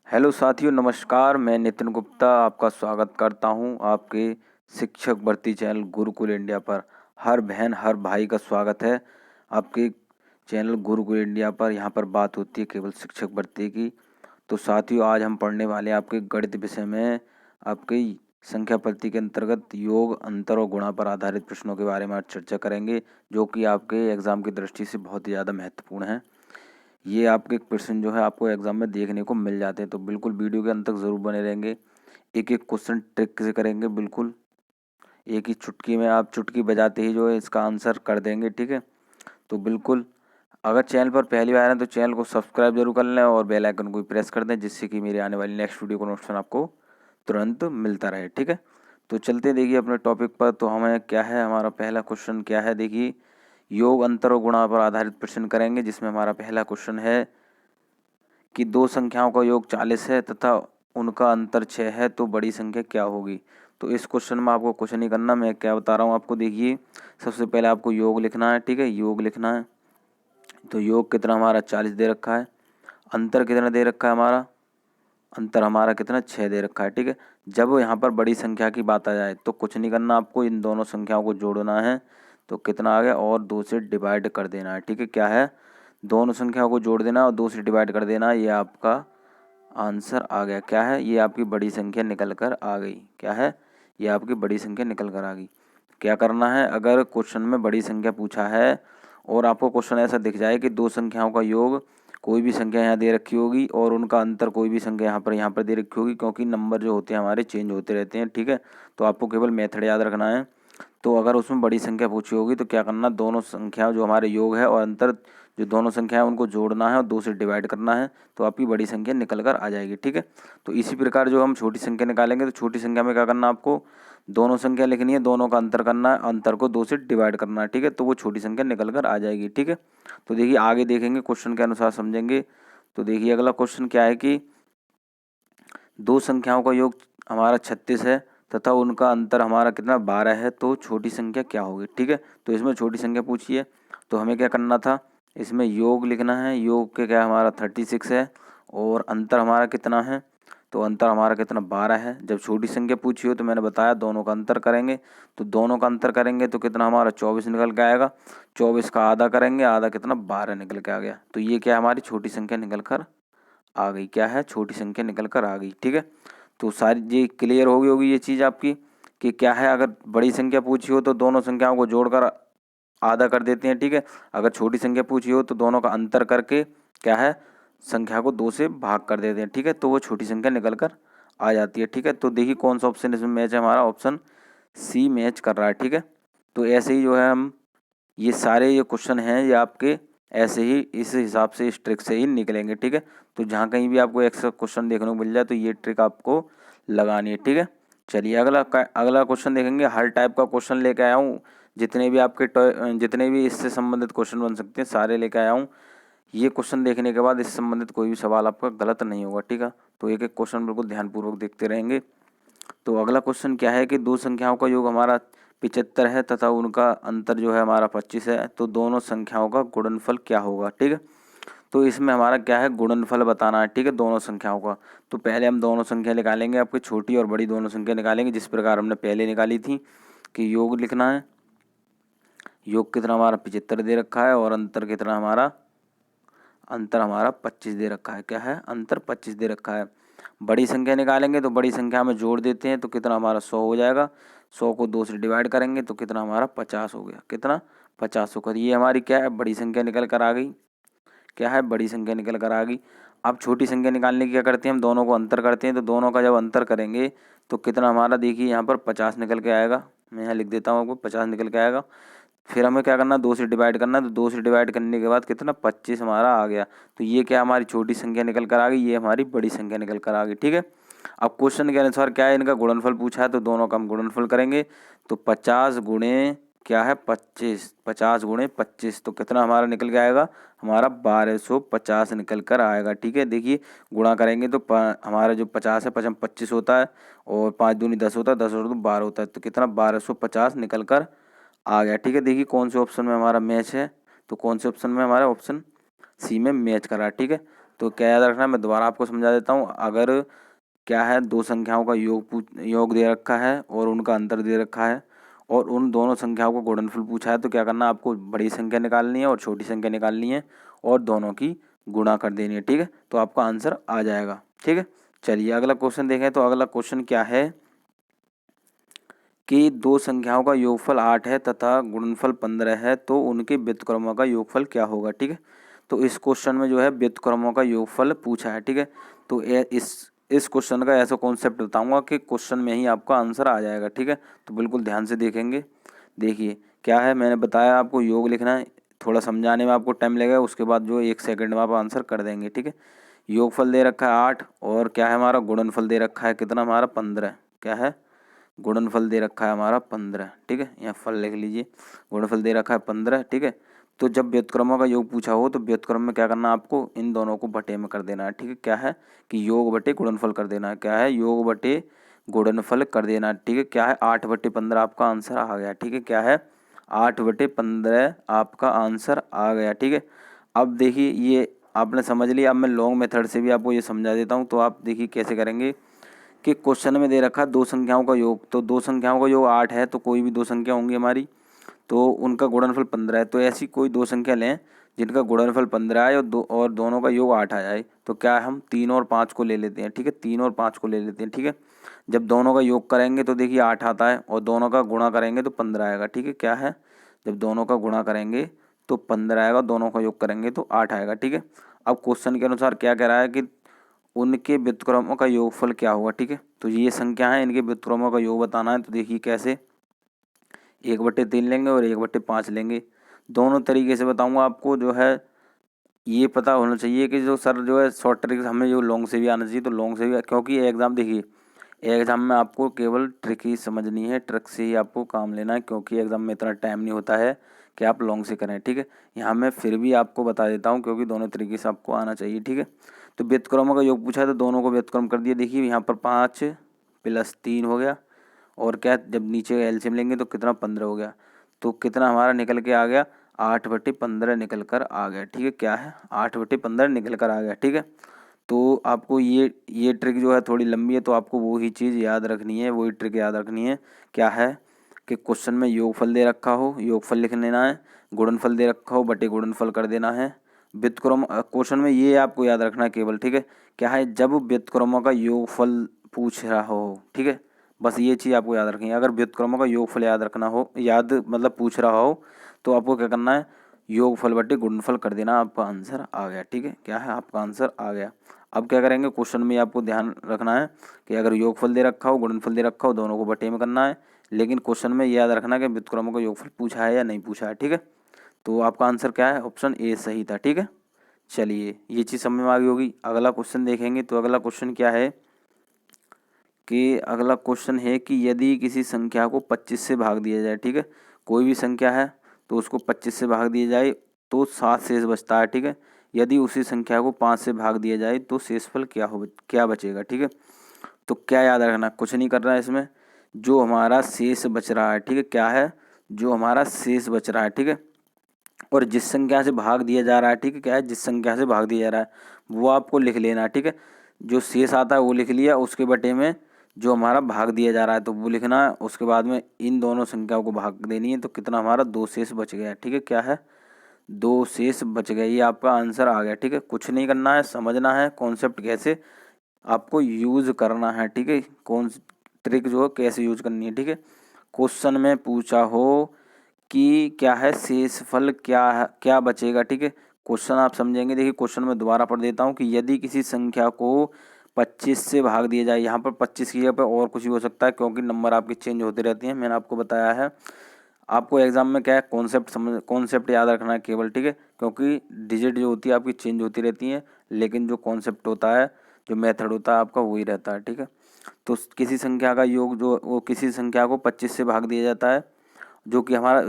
Hello साथियों, नमस्कार। मैं नितिन गुप्ता आपका स्वागत करता हूं आपके शिक्षक भर्ती चैनल गुरुकुल इंडिया पर। हर बहन हर भाई का स्वागत है आपके चैनल गुरुकुल इंडिया पर। यहां पर बात होती है केवल शिक्षक भर्ती की। तो साथियों, आज हम पढ़ने वाले हैं आपके गणित विषय में आपके संख्या पद्धति के अंतर्गत योग, अंतर और गुणा पर आधारित प्रश्नों के बारे में आज चर्चा करेंगे, जो कि आपके एग्ज़ाम की दृष्टि से बहुत ही ज़्यादा महत्वपूर्ण है। ये आपके प्रश्न जो है आपको एग्जाम में देखने को मिल जाते हैं, तो बिल्कुल वीडियो के अंत तक ज़रूर बने रहेंगे। एक एक क्वेश्चन ट्रिक से करेंगे, बिल्कुल एक ही चुटकी में, आप चुटकी बजाते ही जो है इसका आंसर कर देंगे, ठीक है। तो बिल्कुल, अगर चैनल पर पहली बार हैं तो चैनल को सब्सक्राइब जरूर कर लें और बेल आइकन को भी प्रेस कर दें, जिससे कि मेरे आने वाली नेक्स्ट वीडियो का नोटिफिकेशन आपको तुरंत मिलता रहे, ठीक है। तो चलते देखिए अपने टॉपिक पर। तो हमें क्या है, हमारा पहला क्वेश्चन क्या है, देखिए योग, अंतर और गुणा पर आधारित प्रश्न करेंगे, जिसमें हमारा पहला क्वेश्चन है कि दो संख्याओं का योग 40 है तथा उनका अंतर 6 है, तो बड़ी संख्या क्या होगी। तो इस क्वेश्चन में आपको कुछ नहीं करना, मैं क्या बता रहा हूँ आपको। देखिए, सबसे पहले आपको योग लिखना है, ठीक है, योग लिखना है। तो योग कितना हमारा 40 दे रखा है, अंतर कितना दे रखा है हमारा, अंतर हमारा कितना 6 दे रखा है, ठीक है। जब यहाँ पर बड़ी संख्या की बात आ जाए तो कुछ नहीं करना, आपको इन दोनों संख्याओं को जोड़ना है। तो कितना आ गया, और 2 से डिवाइड कर देना है, ठीक है। क्या है, दोनों संख्याओं को जोड़ देना और 2 से डिवाइड कर देना, ये आपका आंसर आ गया। क्या है, ये आपकी बड़ी संख्या निकल कर आ गई। क्या है, ये आपकी बड़ी संख्या निकल कर आ गई। क्या करना है, अगर क्वेश्चन में बड़ी संख्या पूछा है और आपको क्वेश्चन ऐसा दिख जाए कि दो संख्याओं का योग, कोई भी संख्या यहाँ दे रखी होगी और उनका अंतर कोई भी संख्या यहाँ पर दे रखी होगी, क्योंकि नंबर जो होते हैं हमारे चेंज होते रहते हैं, ठीक है। तो आपको केवल मेथड याद रखना है। तो अगर उसमें बड़ी संख्या पूछी होगी तो क्या करना, दोनों संख्या जो हमारे योग है और अंतर जो दोनों संख्या है उनको जोड़ना है और 2 से डिवाइड करना है, तो आपकी बड़ी संख्या निकल कर आ जाएगी, ठीक है। तो इसी प्रकार जो हम छोटी संख्या निकालेंगे, तो छोटी संख्या में क्या करना, आपको दोनों संख्या लिखनी है, दोनों का अंतर करना है, अंतर को 2 से डिवाइड करना है, ठीक है। तो वो छोटी संख्या निकल कर आ जाएगी, ठीक है। तो देखिए आगे देखेंगे, क्वेश्चन के अनुसार समझेंगे। तो देखिए अगला क्वेश्चन क्या है कि दो संख्याओं का योग हमारा 36 है तथा उनका अंतर हमारा कितना 12 है, तो छोटी संख्या क्या होगी, ठीक है। तो इसमें छोटी संख्या पूछी है, तो हमें क्या करना था, इसमें योग लिखना है। योग के क्या हमारा 36 है और अंतर हमारा कितना है, तो अंतर हमारा कितना 12 है। जब छोटी संख्या पूछी हो तो मैंने बताया दोनों का अंतर करेंगे, तो दोनों का अंतर करेंगे तो कितना हमारा 24 निकल के आएगा। 24 का आधा करेंगे, आधा कितना 12 निकल के आ गया। तो ये क्या हमारी छोटी संख्या निकल कर आ गई। क्या है, छोटी संख्या निकल कर आ गई, ठीक है। तो सारी ये क्लियर हो गई होगी ये चीज़ आपकी, कि क्या है, अगर बड़ी संख्या पूछी हो तो दोनों संख्याओं को जोड़कर आधा कर देते हैं, ठीक है। अगर छोटी संख्या पूछी हो तो दोनों का अंतर करके क्या है, संख्या को 2 से भाग कर देते हैं, ठीक है। तो वो छोटी संख्या निकल कर आ जाती है, ठीक है। तो देखिए कौन सा ऑप्शन इसमें मैच है, हमारा ऑप्शन सी मैच कर रहा है, ठीक है। तो ऐसे ही जो है हम ये सारे ये क्वेश्चन हैं, ये आपके ऐसे ही इस हिसाब से इस ट्रिक से ही निकलेंगे, ठीक है। तो जहाँ कहीं भी आपको एक्स्ट्रा क्वेश्चन देखने को मिल जाए तो ये ट्रिक आपको लगानी है, ठीक है। चलिए अगला क्वेश्चन देखेंगे। हर टाइप का क्वेश्चन लेके आया हूँ, जितने भी जितने भी इससे संबंधित क्वेश्चन बन सकते हैं सारे लेके आया हूँ। ये क्वेश्चन देखने के बाद इससे संबंधित कोई भी सवाल आपका गलत नहीं होगा, ठीक है। तो एक एक क्वेश्चन बिल्कुल ध्यानपूर्वक देखते रहेंगे। तो अगला क्वेश्चन क्या है कि दो संख्याओं का योग हमारा 75 है तथा उनका अंतर जो है हमारा 25 है, तो दोनों संख्याओं का गुणनफल क्या होगा, ठीक है। तो इसमें हमारा क्या है, गुणनफल बताना है, ठीक है, दोनों संख्याओं का। तो पहले हम दोनों संख्या निकालेंगे, आपकी छोटी और बड़ी दोनों संख्या निकालेंगे, जिस प्रकार हमने पहले निकाली थी कि योग लिखना है। योग कितना हमारा 75 दे रखा है और अंतर कितना हमारा, अंतर हमारा 25 दे रखा है। क्या है, अंतर 25 दे रखा है। बड़ी संख्या निकालेंगे तो बड़ी संख्या में जोड़ देते हैं, तो कितना हमारा 100 हो जाएगा। 100 को 2 से डिवाइड करेंगे तो कितना हमारा 50 हो गया। कितना, 50 होकर ये हमारी क्या है, बड़ी संख्या निकल कर आ गई। क्या है, बड़ी संख्या निकल कर आ गई। अब छोटी संख्या निकालने की क्या करते हैं, हम दोनों को अंतर करते हैं। तो दोनों का जब अंतर करेंगे तो कितना हमारा, देखिए यहाँ पर 50 निकल के आएगा। मैं यहाँ लिख देता हूँ आपको, 50 निकल के आएगा। फिर हमें क्या करना, 2 से डिवाइड करना है। तो 2 से डिवाइड करने के बाद कितना, 25 हमारा आ गया। तो ये क्या हमारी छोटी संख्या निकल कर आ गई, ये हमारी बड़ी संख्या निकल कर आ गई, ठीक है। अब क्वेश्चन के अनुसार क्या है, इनका गुणनफल पूछा है, तो दोनों का हम गुणनफल करेंगे। तो 50 गुणे क्या है, 25, 50 गुणे 25, तो कितना हमारा निकल के आएगा, हमारा 1250 निकल कर आएगा, ठीक है। देखिए गुणा करेंगे तो हमारा जो 50 है 25 होता है और 5 दूनी 10 होता है, 10 और 2 12 होता है, तो कितना 1250 निकल कर आ गया, ठीक है। देखिए कौन से ऑप्शन में हमारा मैच है, तो कौन से ऑप्शन में हमारा ऑप्शन सी में मैच कर रहा है, ठीक है। तो क्या याद रखना है, मैं दोबारा आपको समझा देता हूँ। अगर क्या है, दो संख्याओं का योग दे रखा है और उनका अंतर दे रखा है और उन दोनों संख्याओं को गुणनफल पूछा है, तो क्या करना है, आपको बड़ी संख्या निकालनी है और छोटी संख्या निकालनी है और दोनों की गुणा कर देनी है। ठीक है, तो आपका आंसर आ जाएगा। ठीक है, चलिए अगला क्वेश्चन देखें। तो अगला क्वेश्चन क्या है कि दो संख्याओं का योगफल 8 है तथा गुणनफल 15 है, तो उनके व्युत्क्रमों का योगफल क्या होगा। ठीक है, तो इस क्वेश्चन में जो है व्युत्क्रमों का योगफल पूछा है। ठीक है, तो इस क्वेश्चन का ऐसा कॉन्सेप्ट बताऊंगा कि क्वेश्चन में ही आपका आंसर आ जाएगा। ठीक है, तो बिल्कुल ध्यान से देखेंगे। देखिए क्या है, मैंने बताया आपको योग लिखना है, थोड़ा समझाने में आपको टाइम लगेगा, उसके बाद जो 1 सेकंड में आप आंसर कर देंगे। ठीक है, योगफल दे रखा है 8 और क्या है हमारा गुणनफल दे रखा है कितना, हमारा 15। क्या है, गुणनफल दे रखा है हमारा 15। ठीक है, यहाँ फल लिख लीजिए, गुणनफल दे रखा है 15। ठीक है, तो जब व्युत्क्रमों का योग पूछा हो तो व्युत्क्रम में क्या करना है, आपको इन दोनों को बटे में कर देना है। ठीक है, क्या है कि योग बटे गुणनफल कर देना है। क्या है, योग बटे गुणनफल कर देना है। ठीक है, क्या है 8/15 आपका आंसर आ गया। ठीक है, क्या है 8/15 आपका आंसर आ गया। ठीक है, अब देखिए ये आपने समझ लिया। अब मैं लॉन्ग मेथड से भी आपको ये समझा देता हूँ। तो आप देखिए कैसे करेंगे कि क्वेश्चन में दे रखा है दो संख्याओं का योग, तो दो संख्याओं का योग 8 है, तो कोई भी दो संख्या होंगी हमारी, तो उनका गुणनफल 15 है। तो ऐसी कोई दो संख्या लें जिनका गुणनफल 15 आए और दोनों का योग 8 आ जाए, तो क्या है हम 3 और 5 को ले लेते हैं। ठीक है, 3 और 5 को ले लेते हैं। ठीक है, जब दोनों का योग करेंगे तो देखिए 8 आता है और दोनों का गुणा करेंगे तो 15 आएगा। ठीक है, क्या है, जब दोनों का गुणा करेंगे तो 15 आएगा, दोनों का योग करेंगे तो 8 आएगा। ठीक है, अब क्वेश्चन के अनुसार क्या कह रहा है कि उनके व्युत्क्रमों का योगफल क्या होगा। ठीक है, तो ये संख्या है, इनके व्युत्क्रमों का योग बताना है। तो देखिए कैसे, 1/3 लेंगे और 1/5 लेंगे। दोनों तरीके से बताऊंगा आपको। जो है ये पता होना चाहिए कि जो सर जो है शॉर्ट ट्रिक हमें जो लॉन्ग से भी आना चाहिए, तो लॉन्ग से भी, क्योंकि एग्ज़ाम देखिए एग्ज़ाम में आपको केवल ट्रिक ही समझनी है, ट्रिक से ही आपको काम लेना है, क्योंकि एग्ज़ाम में इतना टाइम नहीं होता है कि आप लॉन्ग से करें। ठीक है, यहाँ मैं फिर भी आपको बता देता हूँ क्योंकि दोनों तरीके से आपको आना चाहिए। ठीक है, तो व्युत्क्रमों का योग पूछा है तो दोनों को व्युत्क्रम कर दिया। देखिए यहाँ पर 5 + 3 हो गया और क्या, जब नीचे एलसीएम लेंगे तो कितना 15 हो गया, तो कितना हमारा निकल के आ गया, 8/15 निकल कर आ गया। ठीक है, क्या है 8/15 निकल कर आ गया। ठीक है, तो आपको ये ट्रिक जो है थोड़ी लंबी है, तो आपको वही चीज़ याद रखनी है, वही ट्रिक याद रखनी है। क्या है कि क्वेश्चन में योगफल दे रखा हो, योगफल लिख लेना है, गुणनफल दे रखा हो, बटे गुणनफल कर देना है। व्युत्क्रम क्वेश्चन में ये आपको याद रखना है केवल। ठीक है, क्या है, जब व्युत्क्रमों का योगफल पूछ रहा हो, ठीक है, बस ये चीज़ आपको याद रखनी है। अगर व्युत्क्रमों का योगफल याद रखना हो, याद मतलब पूछ रहा हो, तो आपको क्या करना है, योगफल बटे गुणनफल कर देना, आपका आंसर आ गया। ठीक है, क्या है आपका आंसर आ गया। अब क्या करेंगे, क्वेश्चन में आपको ध्यान रखना है कि अगर योगफल दे रखा हो, गुणनफल दे रखा हो, दोनों को बटे में करना है, लेकिन क्वेश्चन में याद रखना कि व्युत्क्रमों का योगफल पूछा है या नहीं पूछा है। ठीक है, तो आपका आंसर क्या है, ऑप्शन ए सही था। ठीक है, चलिए ये चीज़ समझ में आ गई होगी। अगला क्वेश्चन देखेंगे। तो अगला क्वेश्चन क्या है कि अगला क्वेश्चन है कि यदि किसी संख्या को 25 से भाग दिया जाए, ठीक है, कोई भी संख्या है तो उसको 25 से भाग दिया जाए तो 7 शेष बचता है। ठीक है, यदि उसी संख्या को 5 से भाग दिया जाए तो शेषफल क्या बचेगा। ठीक है, तो क्या याद रखना, कुछ नहीं करना है इसमें, जो हमारा शेष बच रहा है, ठीक है, क्या है, जो हमारा शेष बच रहा है, ठीक है, और जिस संख्या से भाग दिया जा रहा है, ठीक है, क्या है, जिस संख्या से भाग दिया जा रहा है वो आपको लिख लेना है। ठीक है, जो शेष आता है वो लिख लिया, उसके बटे में जो हमारा भाग दिया जा रहा है तो वो लिखना है, उसके बाद में इन दोनों संख्याओं को भाग देनी है, तो कितना हमारा 2 शेष बच गया। ठीक है, क्या है, 2 शेष बच गए, ये आपका आंसर आ गया। ठीक है, कुछ नहीं करना है, समझना है कॉन्सेप्ट कैसे आपको यूज़ करना है। ठीक है, कौन ट्रिक जो है कैसे यूज करनी है। ठीक है, क्वेश्चन में पूछा हो कि क्या है शेषफल क्या बचेगा। ठीक है, क्वेश्चन आप समझेंगे। देखिए क्वेश्चन में दोबारा पढ़ देता हूँ कि यदि किसी संख्या को 25 से भाग दिया जाए, यहाँ पर 25 की जगह पर और कुछ भी हो सकता है क्योंकि नंबर आपके चेंज होते रहते हैं, मैंने आपको बताया है। आपको एग्जाम में क्या है, कॉन्सेप्ट याद रखना है केवल। ठीक है, क्योंकि डिजिट जो होती है आपकी चेंज होती रहती हैं, लेकिन जो कॉन्सेप्ट होता है, जो मेथड होता है आपका वही रहता है। ठीक है, तो किसी संख्या का योग जो वो किसी संख्या को 25 से भाग दिया जाता है, जो कि हमारा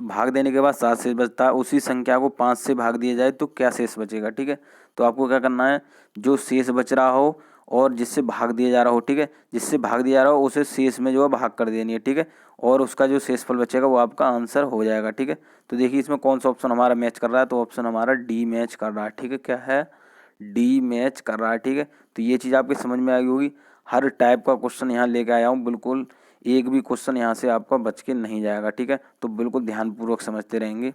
भाग देने के बाद 7 शेष बचता है, उसी संख्या को 5 से भाग दिया जाए तो क्या शेष बचेगा। ठीक है, तो आपको क्या करना है, जो शेष बच रहा हो और जिससे भाग दिया जा रहा हो, ठीक है, जिससे भाग दिया जा रहा हो उसे शेष में जो है भाग कर देनी है। ठीक है, और उसका जो शेषफल बचेगा वो आपका आंसर हो जाएगा। ठीक है, तो देखिए इसमें कौन सा ऑप्शन हमारा मैच कर रहा है, तो ऑप्शन हमारा डी मैच कर रहा है। ठीक है, क्या है, डी मैच कर रहा है। ठीक है, तो ये चीज़ आपकी समझ में आई होगी। हर टाइप का क्वेश्चन यहाँ लेके आया हूँ, बिल्कुल एक भी क्वेश्चन यहाँ से आपका बच के नहीं जाएगा। ठीक है, तो बिल्कुल ध्यानपूर्वक समझते रहेंगे।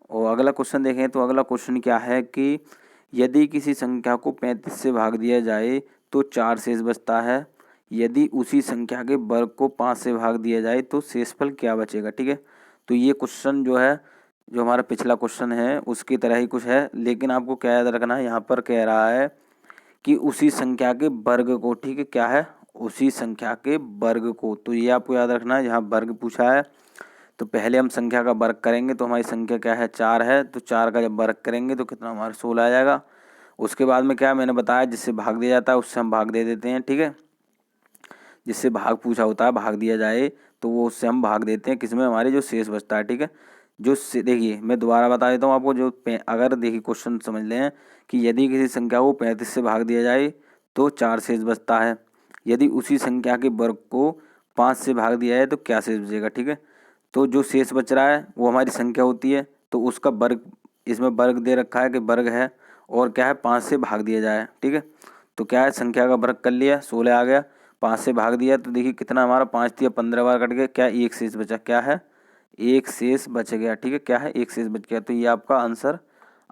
और अगला क्वेश्चन देखें तो अगला क्वेश्चन क्या है कि यदि किसी संख्या को 35 से भाग दिया जाए तो 4 शेष बचता है। यदि उसी संख्या के वर्ग को 5 से भाग दिया जाए तो शेषफल क्या बचेगा। ठीक है, तो ये क्वेश्चन जो है, जो हमारा पिछला क्वेश्चन है उसकी तरह ही कुछ है, लेकिन आपको क्या याद रखना है, यहाँ पर कह रहा है कि उसी संख्या के वर्ग को। ठीक है, क्या है, उसी संख्या के वर्ग को। तो ये आपको याद रखना है, यहाँ वर्ग पूछा है तो पहले हम संख्या का वर्ग करेंगे। तो हमारी संख्या क्या है, 4 है, तो 4 का जब वर्ग करेंगे तो कितना हमारा 16 आ जाएगा। उसके बाद में क्या मैंने बताया, जिससे भाग दिया जाता है उससे हम भाग दे देते हैं। ठीक है, जिससे भाग पूछा होता है, भाग दिया जाए तो वो उससे हम भाग देते हैं, किसमें, हमारे जो शेष बचता है। ठीक है, जो देखिए मैं दोबारा बता देता हूँ आपको, जो अगर देखिए क्वेश्चन समझ लें कि यदि किसी संख्या को 35 से भाग दिया जाए तो 4 शेष बचता है। यदि उसी संख्या के वर्ग को 5 से भाग दिया जाए तो क्या शेष बचेगा। ठीक है, तो जो शेष बच रहा है वो हमारी संख्या होती है, तो उसका वर्ग, इसमें वर्ग दे रखा है कि वर्ग है और क्या है, 5 से भाग दिया जाए। ठीक है, तो क्या है, संख्या का वर्ग कर लिया, 16 आ गया, 5 से भाग दिया तो देखिए कितना हमारा, 5 दिया 15 बार कट गया, क्या एक शेष बचा, क्या है, एक शेष बच गया। ठीक है, क्या है, एक शेष बच गया, तो ये आपका आंसर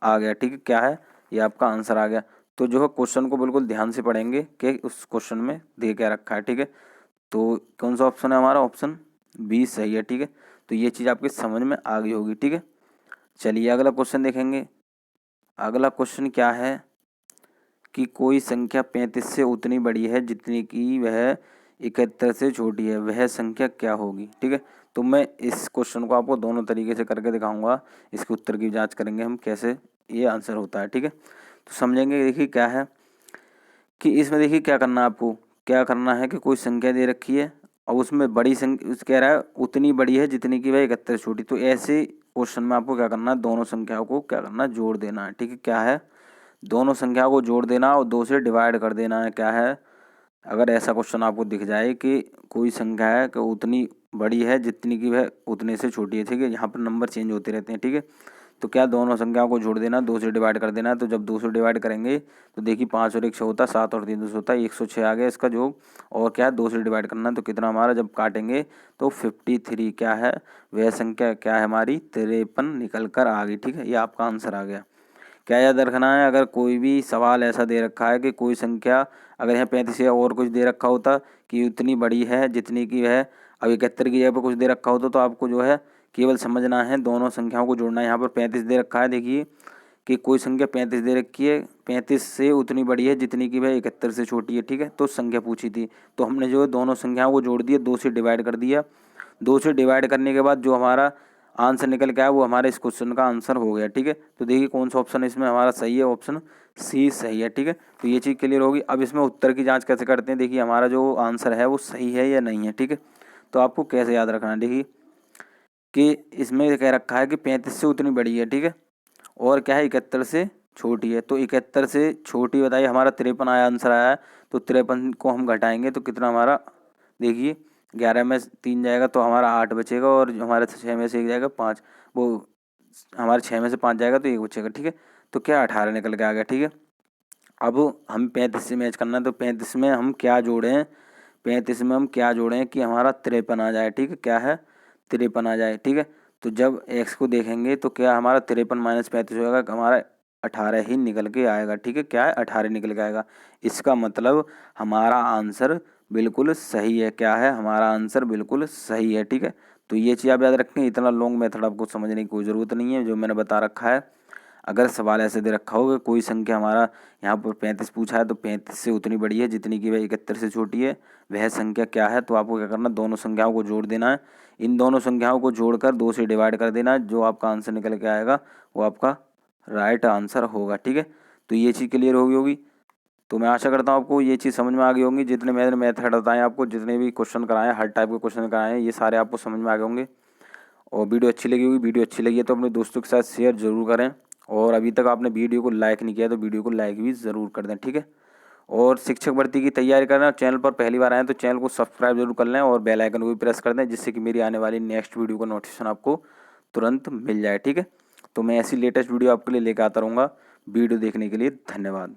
आ गया। ठीक है, क्या है, ये आपका आंसर आ गया। तो जो है क्वेश्चन को बिल्कुल ध्यान से पढ़ेंगे कि उस क्वेश्चन में दे क्या रखा है। ठीक है, तो कौन सा ऑप्शन है हमारा, ऑप्शन बी सही है। ठीक है, तो ये चीज़ आपकी समझ में आ गई होगी। ठीक है, चलिए अगला क्वेश्चन देखेंगे। अगला क्वेश्चन क्या है कि कोई संख्या 35 से उतनी बड़ी है जितनी कि वह 71 से छोटी है, वह संख्या क्या होगी। ठीक है, तो मैं इस क्वेश्चन को आपको दोनों तरीके से करके दिखाऊंगा, इसके उत्तर की जांच करेंगे हम कैसे ये आंसर होता है। ठीक है, तो समझेंगे। देखिए क्या है कि इसमें देखिए क्या करना है आपको, क्या करना है कि कोई संख्या दे रखी है और उसमें बड़ी संख्या कह रहा है उतनी बड़ी है जितनी कि वह 71 छोटी। तो ऐसे क्वेश्चन में आपको क्या करना है, दोनों संख्याओं को क्या करना है, जोड़ देना है। ठीक है, क्या है, दोनों संख्याओं को जोड़ देना और 2 से डिवाइड कर देना है। क्या है, अगर ऐसा क्वेश्चन आपको दिख जाए कि कोई संख्या है कि उतनी बड़ी है जितनी कि वह उतने से छोटी है। ठीक है, यहाँ पर नंबर चेंज होते रहते हैं। ठीक है, तो क्या, दोनों संख्याओं को जोड़ देना, 2 से डिवाइड कर देना है। तो जब 2 से डिवाइड करेंगे तो देखिए 5 और 1 6 होता है, 7 और 3 10 होता है, 106 आ गया इसका योग। और क्या है, 2 से डिवाइड करना है तो कितना हमारा, जब काटेंगे तो 53 क्या है, वह संख्या क्या है हमारी, 53 निकल कर आ गई। ठीक है, ये आपका आंसर आ गया। क्या याद रखना है, अगर कोई भी सवाल ऐसा दे रखा है कि कोई संख्या, अगर यहाँ 35 या और कुछ दे रखा होता कि उतनी बड़ी है जितनी की है, अब 71 की जगह पर कुछ दे रखा होता तो आपको जो है केवल समझना है, दोनों संख्याओं को जोड़ना है। यहाँ पर 35 दे रखा है, देखिए कि कोई संख्या 35 दे रखी है, 35 से उतनी बड़ी है जितनी की वह 71 से छोटी है। ठीक है, तो संख्या पूछी थी, तो हमने जो है दोनों संख्याओं को जोड़ दिया, 2 से डिवाइड कर दिया। 2 से डिवाइड करने के बाद जो हमारा आंसर निकल के आया वो हमारे इस क्वेश्चन का आंसर हो गया। ठीक है, तो देखिए कौन सा ऑप्शन इसमें हमारा सही है, ऑप्शन सी सही है। ठीक है, तो ये चीज़ क्लियर होगी। अब इसमें उत्तर की जांच कैसे करते हैं, देखिए हमारा जो आंसर है वो सही है या नहीं है। ठीक है, तो आपको कैसे याद रखना है, देखिए कि इसमें कह रखा है कि 35 से उतनी बड़ी है। ठीक है, और क्या है, 71 से छोटी है। तो 71 से छोटी बताइए, हमारा 53 आया, आंसर आया है। तो 53 को हम घटाएंगे तो कितना हमारा, देखिए 11 में 3 जाएगा तो हमारा 8 बचेगा, और जो हमारे 6 में से 1 जाएगा 5, वो हमारे 6 में से 5 जाएगा तो 1 बचेगा। ठीक है, तो क्या 18 निकल के आ गया। ठीक है, अब हम 35 से मैच करना है, तो 35 में हम क्या जोड़ें, 35 में हम क्या जोड़ें कि हमारा 53 आ जाए। ठीक है, क्या है, 53 आ जाए। ठीक है, तो जब x को देखेंगे तो क्या हमारा 53 माइनस 35 होगा, हमारा 18 ही निकल के आएगा। ठीक है, क्या है, 18 निकल के आएगा। इसका मतलब हमारा आंसर बिल्कुल सही है। क्या है, हमारा आंसर बिल्कुल सही है। ठीक है, तो ये चीज़ आप याद रखें, इतना लॉन्ग मेथड आपको समझने की कोई ज़रूरत नहीं है, जो मैंने बता रखा है। अगर सवाल ऐसे दे रखा होगा, कोई संख्या हमारा यहाँ पर 35 पूछा है तो 35 से उतनी बड़ी है जितनी कि वह 71 से छोटी है, वह संख्या क्या है, तो आपको क्या करना, दोनों संख्याओं को जोड़ देना है। इन दोनों संख्याओं को जोड़कर 2 से डिवाइड कर देना है, जो आपका आंसर निकल के आएगा वो आपका राइट आंसर होगा। ठीक है, तो ये चीज़ क्लियर होगी होगी तो मैं आशा करता हूँ आपको ये चीज़ समझ में आ गई होंगी। जितने मैंने मेथड बताए आपको, जितने भी क्वेश्चन कराए, हर टाइप के क्वेश्चन कराए हैं, ये सारे आपको समझ में आ गए होंगे। और वीडियो अच्छी लगी होगी, वीडियो अच्छी लगी है तो अपने दोस्तों के साथ शेयर ज़रूर करें। और अभी तक आपने वीडियो को लाइक नहीं किया तो वीडियो को लाइक भी ज़रूर कर दें। ठीक है, और शिक्षक भर्ती की तैयारी करना, चैनल पर पहली बार आए तो चैनल को सब्सक्राइब जरूर कर लें और बेल आइकन को भी प्रेस कर दें, जिससे कि मेरी आने वाली नेक्स्ट वीडियो का नोटिफिकेशन आपको तुरंत मिल जाए। ठीक है, तो मैं ऐसी लेटेस्ट वीडियो आपके लिए लेकर आता रहूँगा। वीडियो देखने के लिए धन्यवाद।